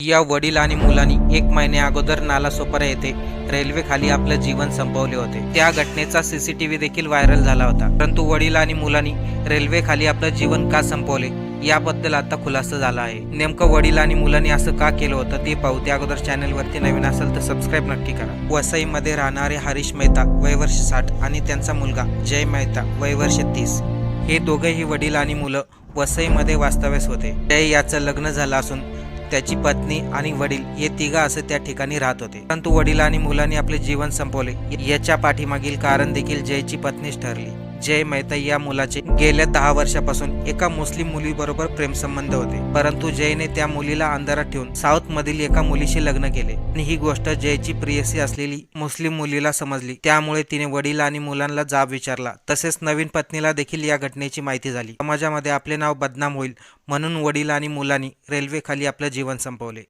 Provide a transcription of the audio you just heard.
या वडील आणि मुलांनी 1 महिन्या अगोदर नालासोपारा येथे रेल्वे खाली आपलं जीवन संपवले होते। त्या घटनेचा सीसीटीव्ही देखील व्हायरल झाला होता। परंतु वडील आणि मुलांनी रेल्वे खाली आपलं जीवन का संपवले याबद्दल आता खुलासा झाला आहे। नेमकं वडील आणि मुलांनी असं का केलं होतं ते पाहू। त्या अगोदर चॅनलवरती नवीन असेल तर सबस्क्राईब नक्की करा। वसईमध्ये राहणारे हरीश मेहता वय वर्ष 60 आणि त्यांचा मुलगा जय मेहता वय वर्ष 30 हे दोघेही वडील आणि मुलं वसईमध्ये वास्तव्यास होते। जय याचं लग्न झालं असून त्याची पत्नी आणि वडील हे तिघं असे त्या ठिकाणी राहत होते। परंतु वडील आणि मुलांनी आपले जीवन संपवले याच्या पाठीमागील कारण देखील जयची पत्नीच ठरली। जय मेहता या मुलाचे गेल्या 10 वर्षापासून एका मुस्लिम मुलीबरोबर प्रेमसंबंध होते। परंतु जयने त्या मुलीला अंधारात ठेवून साऊथ मधील एका मुलीशी लग्न केले आणि ही गोष्ट जयची प्रियसी असलेली मुस्लिम मुलीला समजली। त्यामुळे तिने वडील आणि मुलांना जाब विचारला। तसेच नवीन पत्नीला देखील या घटनेची माहिती झाली। समाजामध्ये आपले नाव बदनाम होईल म्हणून वडील आणि मुलांनी रेल्वे खाली आपले जीवन संपवले।